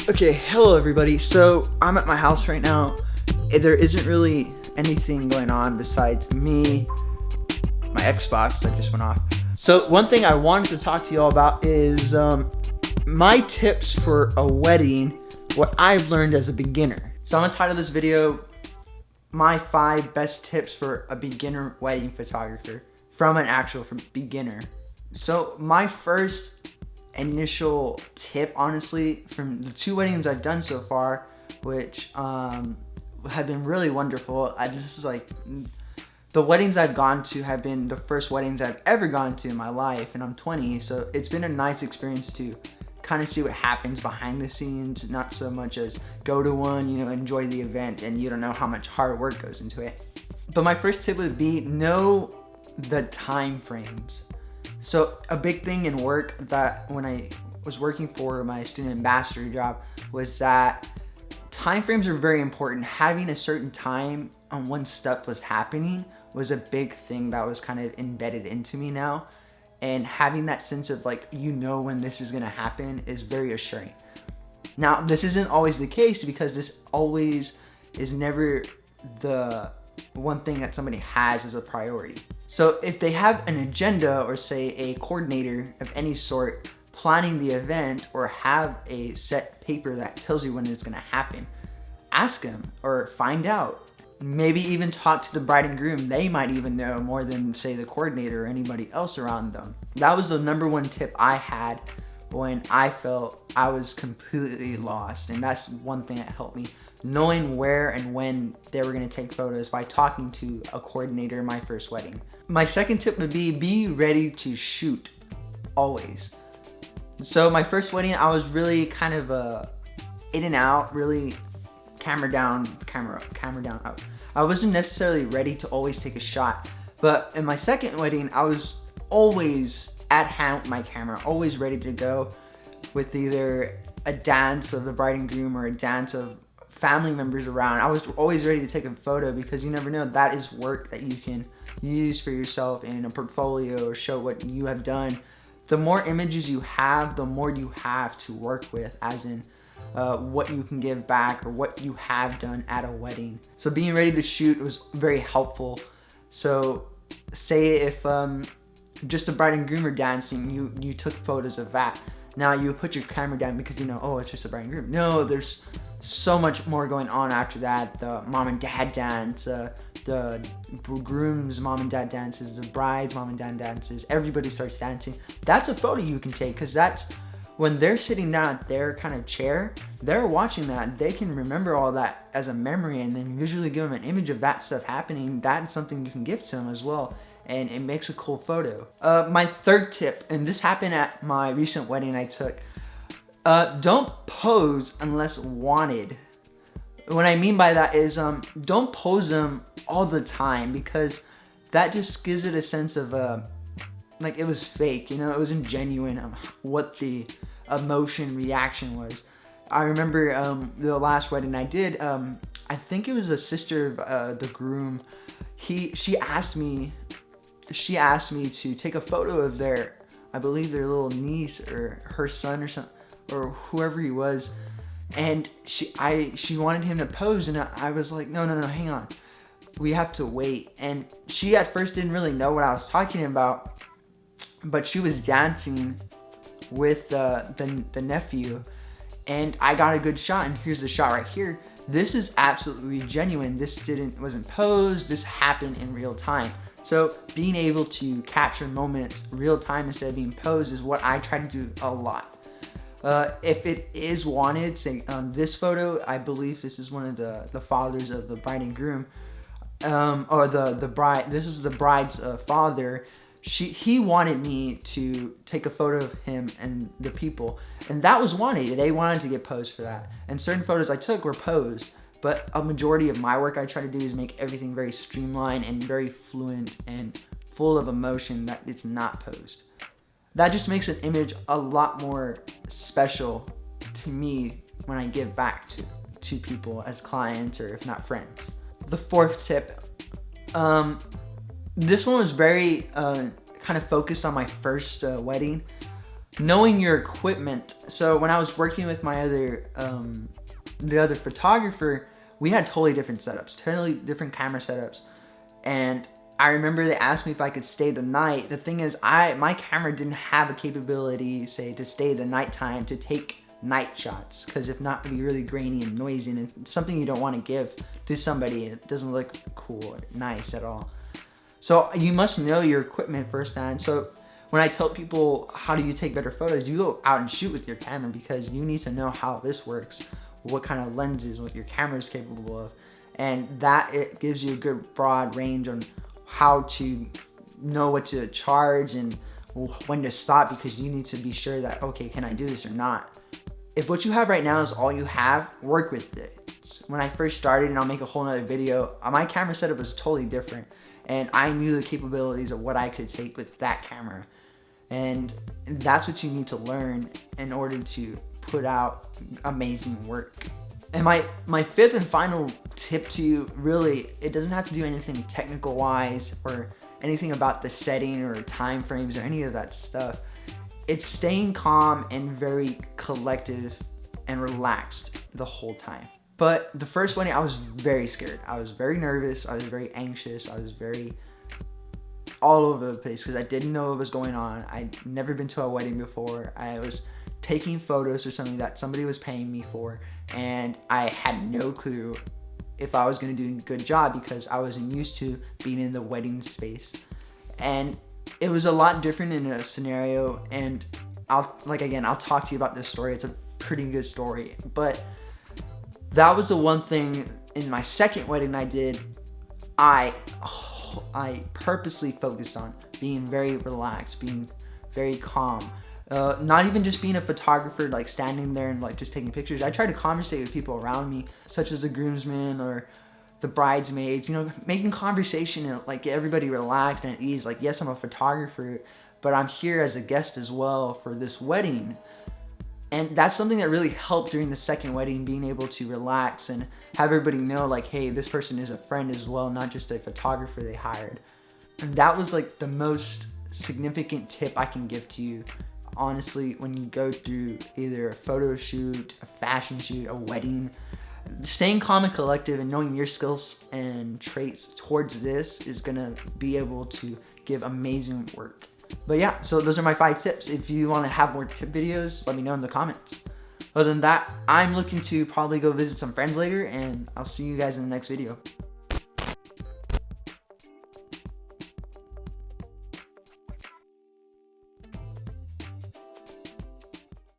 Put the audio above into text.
Okay, hello everybody. So I'm at my house right now. There isn't really anything going on besides me, my Xbox that just went off. So one thing I wanted to talk to you all about is my tips for a wedding, what I've learned as a beginner. So I'm gonna title this video, my 5 best tips for a beginner wedding photographer from an actual beginner. So my first initial tip, honestly, from the 2 weddings I've done so far, which have been really wonderful. This is like the weddings I've gone to have been the first weddings I've ever gone to in my life, and I'm 20, so it's been a nice experience to kind of see what happens behind the scenes, not so much as go to one, enjoy the event, and you don't know how much hard work goes into it. But my first tip would be know the time frames. So a big thing in work that when I was working for my student ambassador job was that time frames are very important. Having a certain time on when stuff was happening was a big thing that was kind of embedded into me now. And having that sense of when this is gonna happen is very assuring. Now, this isn't always the case because this always is never the one thing that somebody has as a priority. So if they have an agenda or say a coordinator of any sort planning the event or have a set paper that tells you when it's gonna happen, ask them or find out. Maybe even talk to the bride and groom. They might even know more than say the coordinator or anybody else around them. That was the number 1 tip I had when I felt I was completely lost. And that's one thing that helped me, knowing where and when they were gonna take photos by talking to a coordinator in my first wedding. My second tip would be ready to shoot, always. So my first wedding, I was really kind of in and out, really camera down, out. I wasn't necessarily ready to always take a shot, but in my second wedding, I was always at hand with my camera, always ready to go with either a dance of the bride and groom or a dance of family members around. I was always ready to take a photo because you never know, that is work that you can use for yourself in a portfolio or show what you have done. The more images you have, the more you have to work with, as in what you can give back or what you have done at a wedding. So being ready to shoot was very helpful. So say if just a bride and groom are dancing, you took photos of that. Now you put your camera down because oh, it's just a bride and groom. No, there's so much more going on after that. The mom and dad dance, the groom's mom and dad dances, the bride's mom and dad dances, everybody starts dancing. That's a photo you can take because that's when they're sitting down at their kind of chair, they're watching that, they can remember all that as a memory and then visually give them an image of that stuff happening. That's something you can give to them as well, and it makes a cool photo. My third tip, and this happened at my recent wedding I took, don't pose unless wanted. What I mean by that is don't pose them all the time because that just gives it a sense of it was fake, it wasn't genuine what the emotion reaction was. I remember the last wedding I did, I think it was a sister of the groom. She asked me to take a photo of I believe their little niece or her son or something, or whoever he was, and she wanted him to pose, and I was like, no, hang on, we have to wait. And she at first didn't really know what I was talking about, but she was dancing with the nephew, and I got a good shot, and here's the shot right here. This is absolutely genuine. This wasn't posed, this happened in real time. So being able to capture moments real time instead of being posed is what I try to do a lot. If it is wanted, say this photo, I believe this is one of the fathers of the bride and groom, or the bride. This is the bride's father. He wanted me to take a photo of him and the people, and that was wanted. They wanted to get posed for that, and certain photos I took were posed. But a majority of my work I try to do is make everything very streamlined and very fluent and full of emotion that it's not posed. That just makes an image a lot more special to me when I give back to people as clients or if not friends. The fourth tip, this one was very kind of focused on my first wedding. knowing your equipment. So when I was working with my other, the other photographer, we had totally different setups, totally different camera setups. And I remember they asked me if I could stay the night. The thing is, my camera didn't have a capability, say, to stay the nighttime to take night shots, because if not, it'd be really grainy and noisy, and it's something you don't want to give to somebody. It doesn't look cool or nice at all. So you must know your equipment firsthand. So when I tell people how do you take better photos, you go out and shoot with your camera, because you need to know how this works, what kind of lenses, what your camera is capable of, and that it gives you a good broad range on how to know what to charge and when to stop, because you need to be sure that, okay, can I do this or not? If what you have right now is all you have, work with it. When I first started, and I'll make a whole nother video, my camera setup was totally different, and I knew the capabilities of what I could take with that camera. And that's what you need to learn in order to put out amazing work. And my fifth and final tip to you, really, it doesn't have to do anything technical wise or anything about the setting or time frames or any of that stuff. It's staying calm and very collective and relaxed the whole time. But the first wedding, I was very scared. I was very nervous. I was very anxious. I was very all over the place because I didn't know what was going on. I'd never been to a wedding before. I was taking photos for something that somebody was paying me for, and I had no clue if I was gonna do a good job because I wasn't used to being in the wedding space. And it was a lot different in a scenario, and I'll talk to you about this story. It's a pretty good story, but that was the one thing in my second wedding I did. I purposely focused on being very relaxed, being very calm. Not even just being a photographer, like standing there and like just taking pictures. I tried to conversate with people around me, such as the groomsmen or the bridesmaids, you know, making conversation and like get everybody relaxed and at ease. Like, yes, I'm a photographer, but I'm here as a guest as well for this wedding. And that's something that really helped during the second wedding, being able to relax and have everybody know like, hey, this person is a friend as well, not just a photographer they hired. And that was like the most significant tip I can give to you. Honestly, when you go through either a photo shoot, a fashion shoot, a wedding, staying calm and collective and knowing your skills and traits towards this is gonna be able to give amazing work. But yeah, so those are my 5 tips. If you want to have more tip videos, let me know in the comments. Other than that, I'm looking to probably go visit some friends later, and I'll see you guys in the next video.